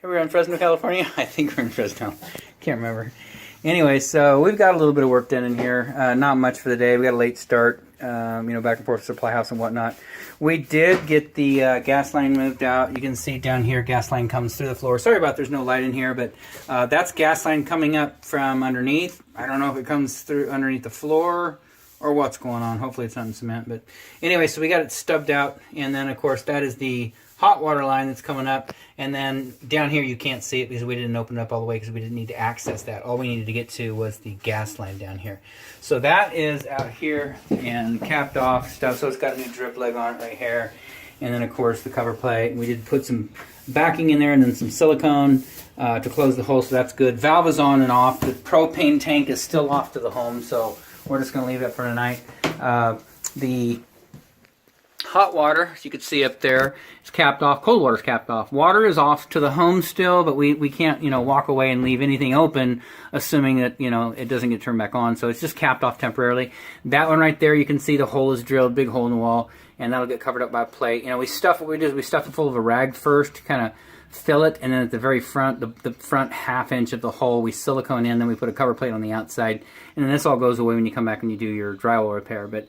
Are we in Fresno, California? I think we're in Fresno. Can't remember. Anyway, so we've got a little bit of work done in here. Not much for the day. We got a late start, back and forth to supply house and whatnot. We did get the gas line moved out. You can see down here, gas line comes through the floor. Sorry about there's no light in here, but that's gas line coming up from underneath. I don't know if it comes through underneath the floor or what's going on. Hopefully it's not in cement. But anyway, so we got it stubbed out. And then, of course, that is the hot water line that's coming up. And then down here you can't see it because we didn't open it up all the way because we didn't need to access that. All we needed to get to was the gas line down here. So that is out here and capped off stuff. So it's got a new drip leg on it right here. And then, of course, the cover plate. We did put some backing in there and then some silicone to close the hole, so that's good. Valve is on and off. The propane tank is still off to the home, so we're just going to leave it for tonight. The hot water, as you can see up there, is capped off. Cold water is capped off. Water is off to the home still, but we can't, walk away and leave anything open, assuming that, it doesn't get turned back on. So it's just capped off temporarily. That one right there, you can see the hole is drilled, big hole in the wall, and that'll get covered up by a plate. We stuff it full of a rag first to kind of fill it, and then at the very front, the front half inch of the hole, we silicone in, then we put a cover plate on the outside, and then this all goes away when you come back and you do your drywall repair. But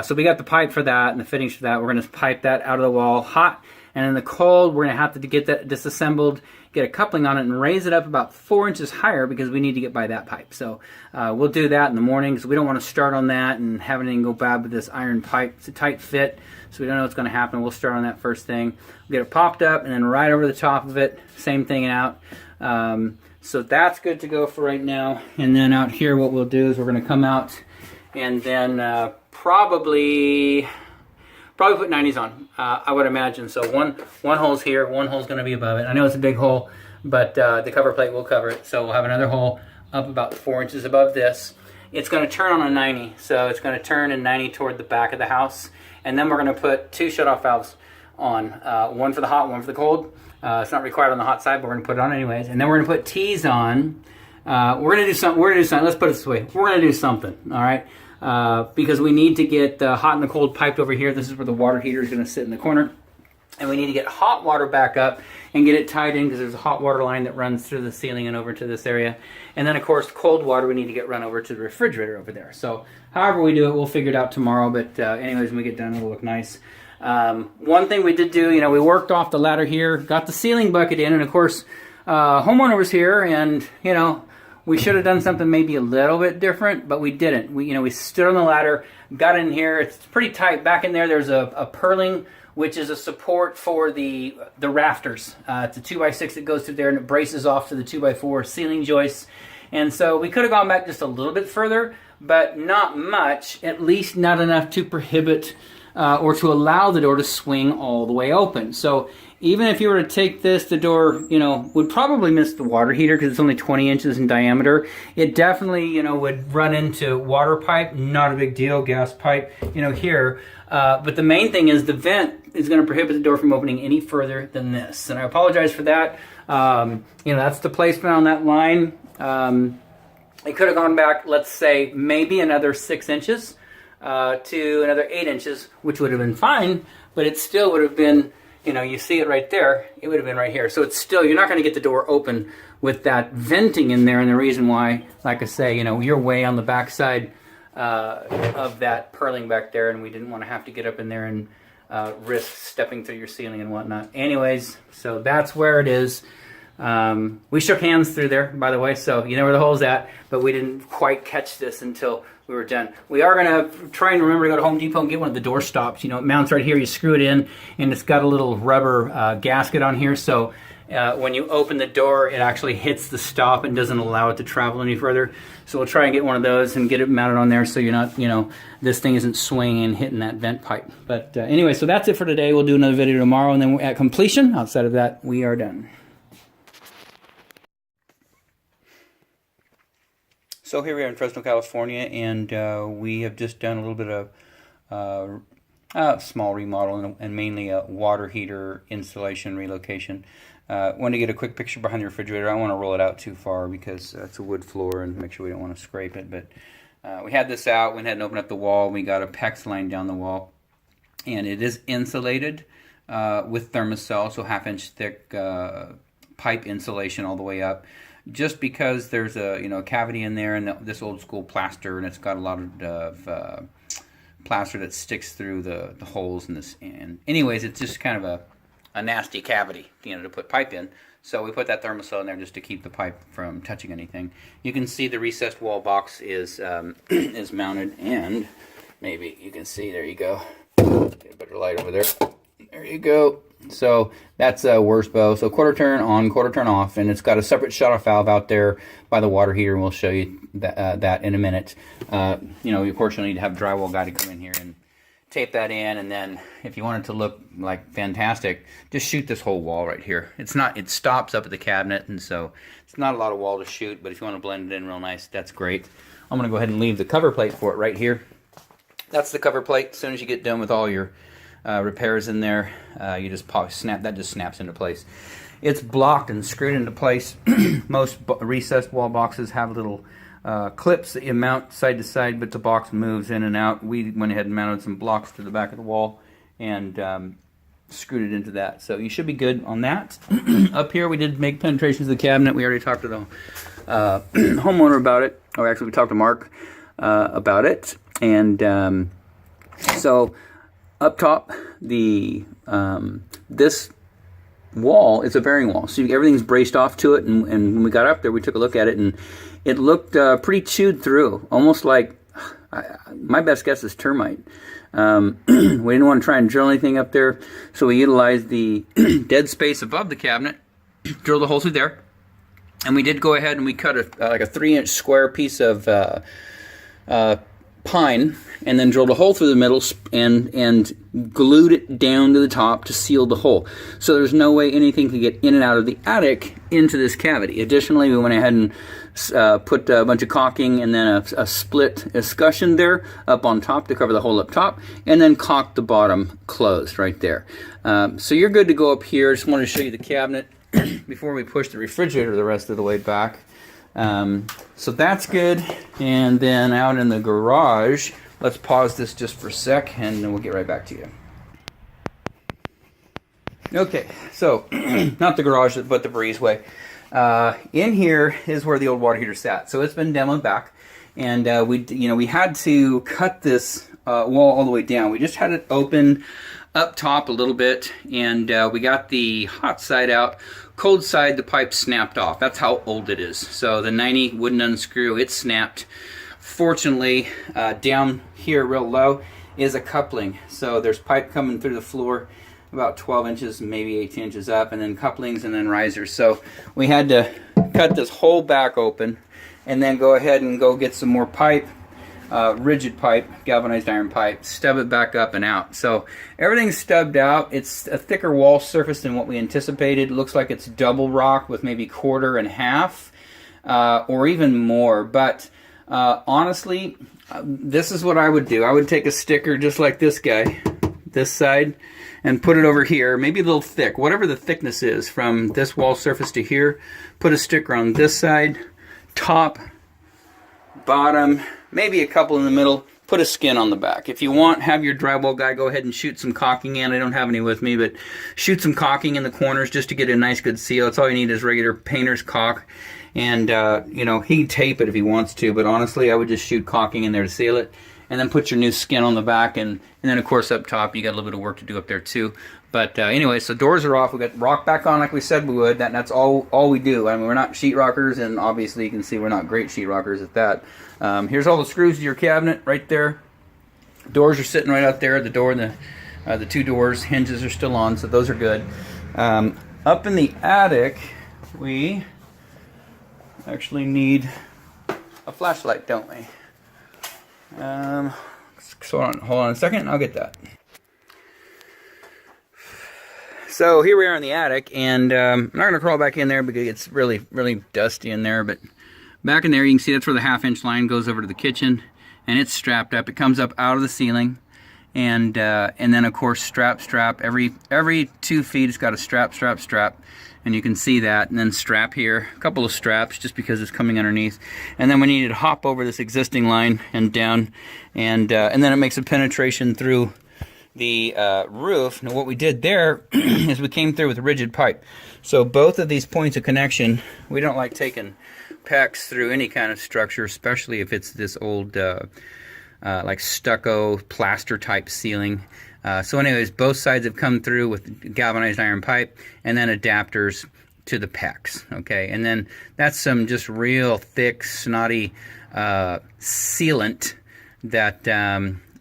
so we got the pipe for that and the fittings for that. We're going to pipe that out of the wall hot, and in the cold, we're going to have to get that disassembled, get a coupling on it, and raise it up about 4 inches higher because we need to get by that pipe. So we'll do that in the morning because we don't want to start on that and have anything go bad with this iron pipe. It's a tight fit, so we don't know what's going to happen. We'll start on that first thing. We'll get it popped up, and then right over the top of it, same thing out. So that's good to go for right now. And then out here, what we'll do is we're going to come out and then probably put 90s on, I would imagine. So one hole's here, one hole's going to be above it. I know it's a big hole, but the cover plate will cover it. So we'll have another hole up about 4 inches above this. It's going to turn on a 90, so it's going to turn a 90 toward the back of the house. And then we're going to put two shutoff valves on, one for the hot, one for the cold. It's not required on the hot side, but we're going to put it on anyways. And then we're going to put T's on. We're going to do something. Let's put it this way. We're going to do something, all right? Because we need to get the hot and the cold piped over here. This is where the water heater is going to sit in the corner. And we need to get hot water back up and get it tied in because there's a hot water line that runs through the ceiling and over to this area. And then, of course, cold water we need to get run over to the refrigerator over there. So however we do it, we'll figure it out tomorrow. But anyways, when we get done, it'll look nice. One thing we did do, we worked off the ladder here, got the ceiling bucket in, and, of course, homeowner was here, and, we should have done something maybe a little bit different, but we didn't. We stood on the ladder, got in here. It's pretty tight. Back in there, there's a purling, which is a support for the rafters. It's a 2x6 that goes through there, and it braces off to the 2x4 ceiling joists. And so we could have gone back just a little bit further, but not much, at least not enough to prohibit or to allow the door to swing all the way open. So even if you were to take this, the door, would probably miss the water heater because it's only 20 inches in diameter. It definitely, would run into water pipe. Not a big deal. Gas pipe, here. But the main thing is the vent is going to prohibit the door from opening any further than this. And I apologize for that. That's the placement on that line. It could have gone back, let's say, maybe another 6 inches to another 8 inches, which would have been fine, but it still would have been, you see it right there, it would have been right here. So it's still, you're not going to get the door open with that venting in there, and the reason why, like I say, you're way on the back side of that purling back there, and we didn't want to have to get up in there and risk stepping through your ceiling and whatnot. Anyways, so that's where it is. We shook hands through there, by the way, so you know where the hole's at, but we didn't quite catch this until we were done. We are going to try and remember to go to Home Depot and get one of the door stops. It mounts right here. You screw it in, and it's got a little rubber gasket on here, so when you open the door, it actually hits the stop and doesn't allow it to travel any further. So we'll try and get one of those and get it mounted on there so you're not, this thing isn't swinging and hitting that vent pipe. But anyway, so that's it for today. We'll do another video tomorrow, and then at completion, outside of that, we are done. So here we are in Fresno, California, and we have just done a little bit of small remodel and mainly a water heater installation relocation. Wanted to get a quick picture behind the refrigerator. I don't want to roll it out too far because it's a wood floor and make sure we don't want to scrape it. But we had this out, went ahead and opened up the wall. We got a PEX line down the wall, and it is insulated with thermocell, so half-inch thick pipe insulation all the way up, just because there's a cavity in there, and this old school plaster, and it's got a lot of plaster that sticks through the holes in this. And anyways, it's just kind of a nasty cavity, to put pipe in. So we put that thermocell in there just to keep the pipe from touching anything. You can see the recessed wall box is is mounted, and maybe you can see, there you go. Get a better light over there. There you go. So that's a Worsbo. So quarter turn on, quarter turn off, and it's got a separate shutoff valve out there by the water heater, and we'll show you that in a minute. Of course, you'll need to have a drywall guy to come in here and tape that in, and then if you want it to look like fantastic, just shoot this whole wall right here. It stops up at the cabinet, and so it's not a lot of wall to shoot, but if you want to blend it in real nice, that's great. I'm going to go ahead and leave the cover plate for it right here. That's the cover plate. As soon as you get done with all your repairs in there, you just snap, that just snaps into place. It's blocked and screwed into place. Most recessed wall boxes have little clips that you mount side to side, but the box moves in and out. We went ahead and mounted some blocks to the back of the wall and screwed it into that. So you should be good on that. Up here we did make penetrations of the cabinet. We already talked to the homeowner about it, or actually we talked to Mark about it. And so up top, this wall is a bearing wall, so everything's braced off to it, and when we got up there we took a look at it, and it looked pretty chewed through, almost like, my best guess is termite. We didn't want to try and drill anything up there, so we utilized the dead space above the cabinet, drilled a hole through there, and we did go ahead and we cut like a 3-inch square piece of pine, and then drilled a hole through the middle and glued it down to the top to seal the hole. So there's no way anything could get in and out of the attic into this cavity. Additionally, we went ahead and put a bunch of caulking and then a split escutcheon there up on top to cover the hole up top, and then caulked the bottom closed right there. So you're good to go up here. Just wanted to show you the cabinet before we push the refrigerator the rest of the way back. So that's good. And then out in the garage, let's pause this just for a sec, and then we'll get right back to you. Okay, so not the garage, but the breezeway. In here is where the old water heater sat. So it's been demoed back, and we had to cut this wall all the way down. We just had it open up top a little bit, and we got the hot side out. Cold side, the pipe snapped off. That's how old it is. So the 90 wouldn't unscrew. It snapped. Fortunately, down here real low is a coupling. So there's pipe coming through the floor about 12 inches, maybe 18 inches up, and then couplings and then risers. So we had to cut this whole back open and then go ahead and go get some more pipe. Rigid pipe, galvanized iron pipe, stub it back up and out. So everything's stubbed out. It's a thicker wall surface than what we anticipated. It looks like it's double rock with maybe quarter and half, or even more. But honestly, this is what I would do. I would take a sticker just like this guy, this side, and put it over here, maybe a little thick, whatever the thickness is from this wall surface to here. Put a sticker on this side, top, bottom, maybe a couple in the middle, put a skin on the back. If you want, have your drywall guy go ahead and shoot some caulking in. I don't have any with me, but shoot some caulking in the corners just to get a nice good seal. That's all you need is regular painter's caulk. And, he can tape it if he wants to, but honestly, I would just shoot caulking in there to seal it. And then put your new skin on the back, and then of course up top, you got a little bit of work to do up there too. But anyway, so doors are off. We got rock back on like we said we would. That's all we do. I mean, we're not sheetrockers, and obviously you can see we're not great sheetrockers at that. Here's all the screws to your cabinet right there. Doors are sitting right out there. The door and the two doors, hinges are still on, so those are good. Up in the attic, we actually need a flashlight, don't we? So hold on a second, I'll get that. So here we are in the attic, and I'm not going to crawl back in there because it's really, really dusty in there, but back in there you can see that's where the half-inch line goes over to the kitchen, and it's strapped up. It comes up out of the ceiling, and then of course strap. Every 2 feet it's got a strap, and you can see that, and then strap here, a couple of straps just because it's coming underneath, and then we need to hop over this existing line and down, and then it makes a penetration through the roof. Now what we did there is we came through with rigid pipe. So both of these points of connection, we don't like taking PEX through any kind of structure, especially if it's this old like stucco plaster type ceiling. So anyways, both sides have come through with galvanized iron pipe and then adapters to the PEX, okay? And then that's some just real thick, snotty sealant that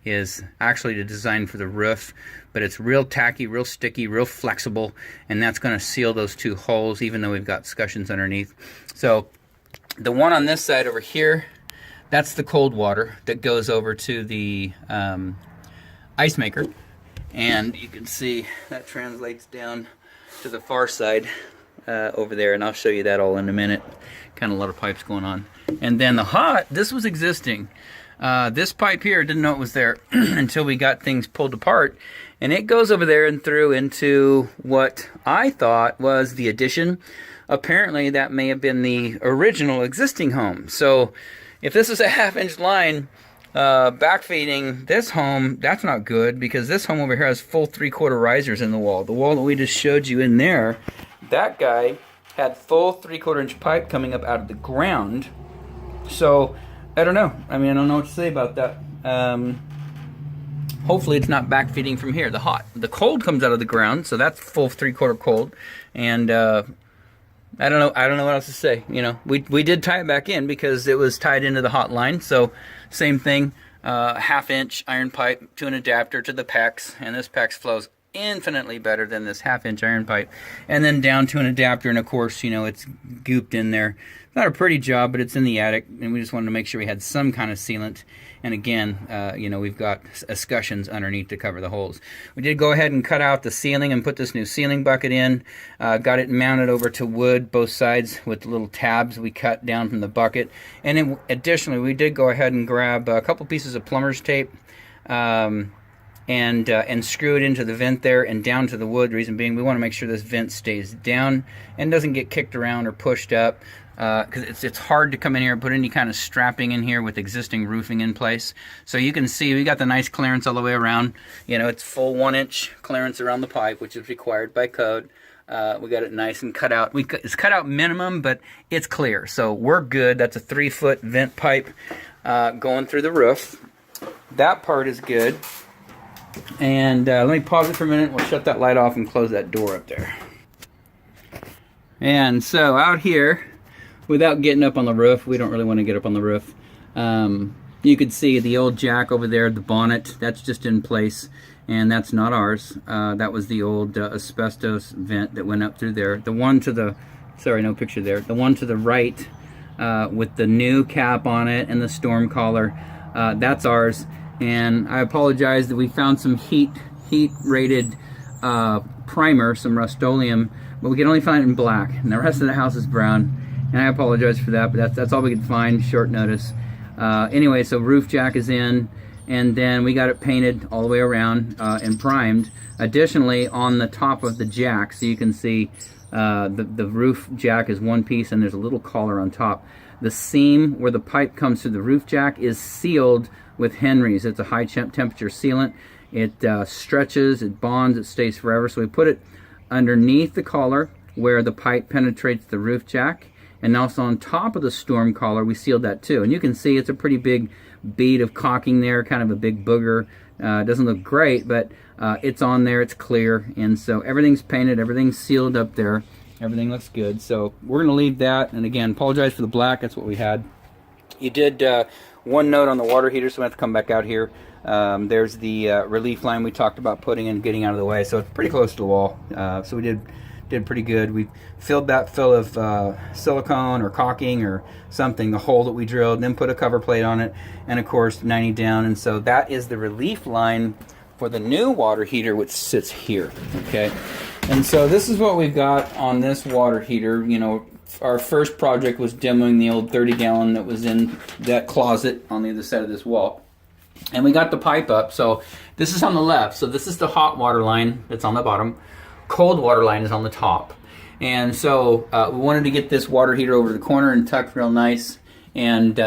is actually designed for the roof, but it's real tacky, real sticky, real flexible, and that's going to seal those two holes even though we've got scutcheons underneath. So the one on this side over here, that's the cold water that goes over to the ice maker, and you can see that translates down to the far side over there, and I'll show you that all in a minute. Kind of a lot of pipes going on. And then the hot, this was existing. This pipe here, didn't know it was there until we got things pulled apart, and it goes over there and through into what I thought was the addition. Apparently that may have been the original existing home. So if this is a half-inch line backfeeding this home, that's not good, because this home over here has full 3/4 risers in the wall. The wall that we just showed you in there, that guy had full 3/4 inch pipe coming up out of the ground. So I don't know. I mean, I don't know what to say about that. Hopefully it's not backfeeding from here. The cold comes out of the ground, so that's full 3/4 cold. And I don't know what else to say. You know, we did tie it back in because it was tied into the hot line. So same thing, half-inch iron pipe to an adapter to the PEX, and this PEX flows infinitely better than this half-inch iron pipe, and then down to an adapter, and of course, you know, it's gooped in there. Not a pretty job, but it's in the attic, and we just wanted to make sure we had some kind of sealant. And again, you know, we've got escutcheons underneath to cover the holes. We did go ahead and cut out the ceiling and put this new ceiling bucket in. Got it mounted over to wood, both sides, with little tabs we cut down from the bucket. And then additionally, we did go ahead and grab a couple pieces of plumber's tape and screw it into the vent there and down to the wood. Reason being, we want to make sure this vent stays down and doesn't get kicked around or pushed up, because it's hard to come in here and put any kind of strapping in here with existing roofing in place. So you can see we got the nice clearance all the way around. You know, it's full 1-inch clearance around the pipe, which is required by code. We got it nice and cut out. It's cut out minimum, but it's clear, so we're good. That's a 3-foot vent pipe going through the roof. That part is good. And let me pause it for a minute. We'll shut that light off and close that door up there. And so out here, without getting up on the roof, we don't really want to get up on the roof. You can see the old jack over there, the bonnet, that's just in place, and that's not ours. That was the old asbestos vent that went up through there. The one to the, sorry, no picture there. The one to the right with the new cap on it and the storm collar, that's ours. And I apologize that we found some heat-rated primer, some Rust-Oleum, but we can only find it in black, and the rest of the house is brown. And I apologize for that, but that's all we could find, short notice. Anyway, so roof jack is in, and then we got it painted all the way around and primed. Additionally, on the top of the jack, so you can see the roof jack is one piece, and there's a little collar on top. The seam where the pipe comes through the roof jack is sealed with Henry's. It's a high temperature sealant. It stretches, it bonds, it stays forever. So we put it underneath the collar where the pipe penetrates the roof jack, and also on top of the storm collar we sealed that too. And you can see it's a pretty big bead of caulking there, kind of a big booger. It doesn't look great, but it's on there, it's clear, and so everything's painted, everything's sealed up there, everything looks good. So we're gonna leave that, and again, apologize for the black, that's what we had. You did one note on the water heater, so we have to come back out here. There's the relief line we talked about putting and getting out of the way, so it's pretty close to the wall. So we did pretty good. We filled that full of silicone or caulking or something, the hole that we drilled, then put a cover plate on it, and of course 90 down. And so that is the relief line for the new water heater, which sits here. Okay, and so this is what we've got on this water heater. You know, our first project was demoing the old 30-gallon that was in that closet on the other side of this wall. And we got the pipe up. So this is on the left. So this is the hot water line that's on the bottom. Cold water line is on the top. And so we wanted to get this water heater over the corner and tucked real nice. And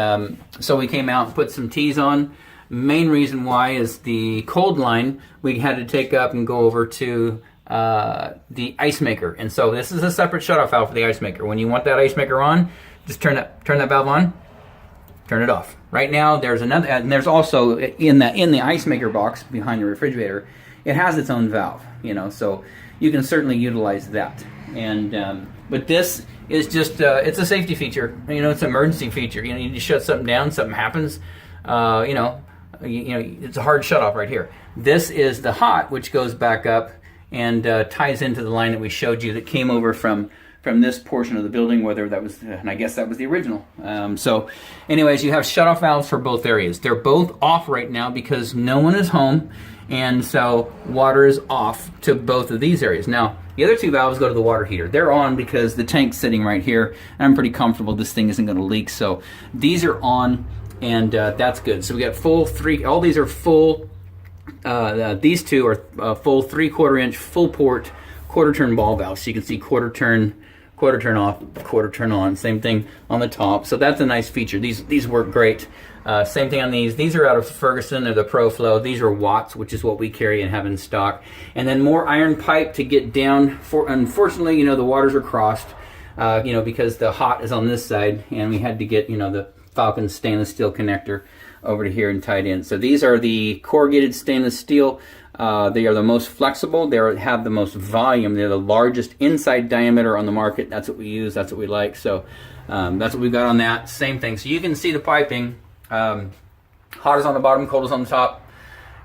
so we came out and put some T's on. Main reason why is the cold line we had to take up and go over to the ice maker. And so this is a separate shutoff valve for the ice maker. When you want that ice maker on, just turn that valve on, turn it off. Right now there's another, and there's also in the ice maker box behind the refrigerator, it has its own valve, you know, so you can certainly utilize that. And but this is just it's a safety feature, you know, it's an emergency feature. You know, you just shut something down, something happens, you know, it's a hard shut off right here. This is the hot, which goes back up and ties into the line that we showed you that came over from this portion of the building, whether that was, and I guess that was the original. So anyways, you have shutoff valves for both areas. They're both off right now because no one is home, and so water is off to both of these areas. Now, the other two valves go to the water heater. They're on because the tank's sitting right here, and I'm pretty comfortable this thing isn't gonna leak, so these are on, and that's good. So we got full three, all these are full, these two are full 3/4 inch, full port, quarter turn ball valves. So you can see quarter turn off, quarter turn on. Same thing on the top. So that's a nice feature. These work great. Same thing on these. These are out of Ferguson. They're the Pro Flow. These are Watts, which is what we carry and have in stock. And then more iron pipe to get down. Unfortunately, you know, the waters are crossed, you know, because the hot is on this side, and we had to get, you know, the Falcon stainless steel connector over to here and tied in. So these are the corrugated stainless steel. They are the most flexible. They have the most volume. They're the largest inside diameter on the market. That's what we use. That's what we like. So that's what we've got on that. Same thing. So you can see the piping. Hot is on the bottom, cold is on the top.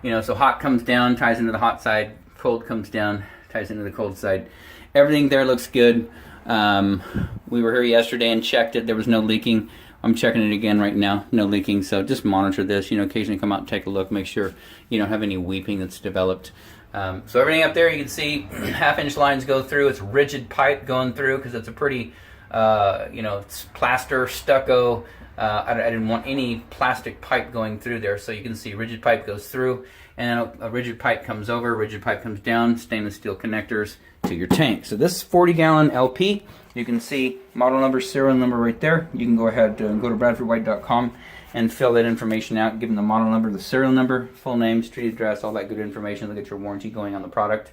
You know, so hot comes down, ties into the hot side. Cold comes down, ties into the cold side. Everything there looks good. We were here yesterday and checked it. There was no leaking. I'm checking it again right now. No leaking. So just monitor this. You know, occasionally come out and take a look. Make sure you don't have any weeping that's developed. So everything up there, you can see 1/2-inch lines go through. It's rigid pipe going through because it's a pretty, you know, it's plaster, stucco. I didn't want any plastic pipe going through there, so you can see rigid pipe goes through, and then a rigid pipe comes over, rigid pipe comes down, stainless steel connectors to your tank. So this is 40-gallon LP. You can see model number, serial number right there. You can go ahead and go to bradfordwhite.com and fill that information out, give them the model number, the serial number, full name, street address, all that good information. They'll get your warranty going on the product.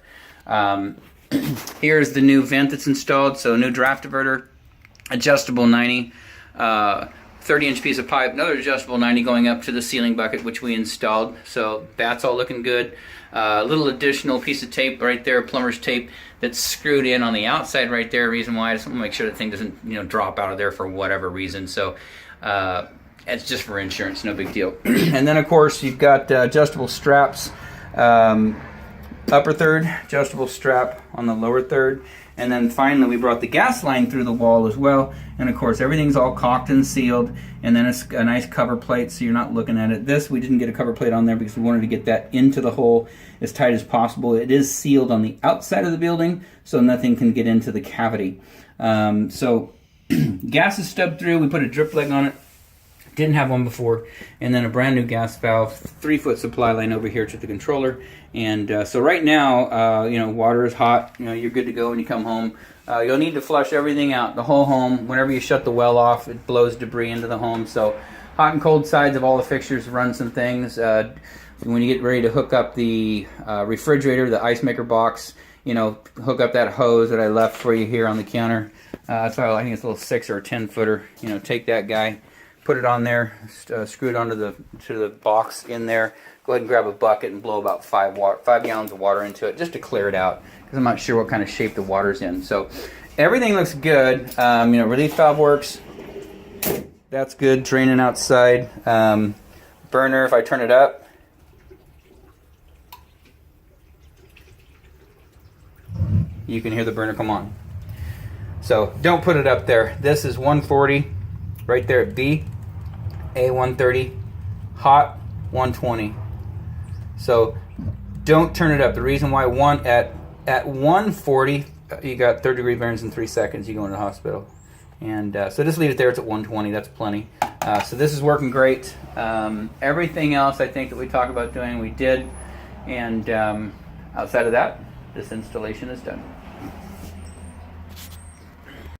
Here's the new vent that's installed, so new draft diverter, adjustable 90, 30-inch piece of pipe, another adjustable 90 going up to the ceiling bucket, which we installed. So that's all looking good. A little additional piece of tape right there, plumber's tape, that's screwed in on the outside right there. Reason why I just want to make sure that thing doesn't, you know, drop out of there for whatever reason. So it's just for insurance, no big deal. And then of course you've got adjustable straps, upper third, adjustable strap on the lower third. And then finally we brought the gas line through the wall as well. And of course everything's all caulked and sealed. And then it's a nice cover plate so you're not looking at it. This, we didn't get a cover plate on there because we wanted to get that into the hole as tight as possible. It is sealed on the outside of the building so nothing can get into the cavity. So gas is stubbed through. We put a drip leg on it. Didn't have one before, and then a brand new gas valve, 3-foot supply line over here to the controller. And so right now, you know, water is hot. You know, you're good to go when you come home. You'll need to flush everything out, the whole home. Whenever you shut the well off, it blows debris into the home. So hot and cold sides of all the fixtures run some things. When you get ready to hook up the refrigerator, the ice maker box, you know, hook up that hose that I left for you here on the counter. So I think it's a little 6 or 10 footer. You know, take that guy, put it on there, screw it onto the box in there. Go ahead and grab a bucket and blow about 5 gallons of water into it just to clear it out because I'm not sure what kind of shape the water's in. So everything looks good. You know, relief valve works. That's good. Draining outside. Burner, if I turn it up, you can hear the burner come on. So don't put it up there. This is 140 right there at B. A130, hot 120. So don't turn it up. The reason why at 140 you got 3rd-degree burns in 3 seconds, you go into the hospital. And so just leave it there. It's at 120. That's plenty. So this is working great. Everything else I think that we talked about doing, we did. And outside of that, this installation is done.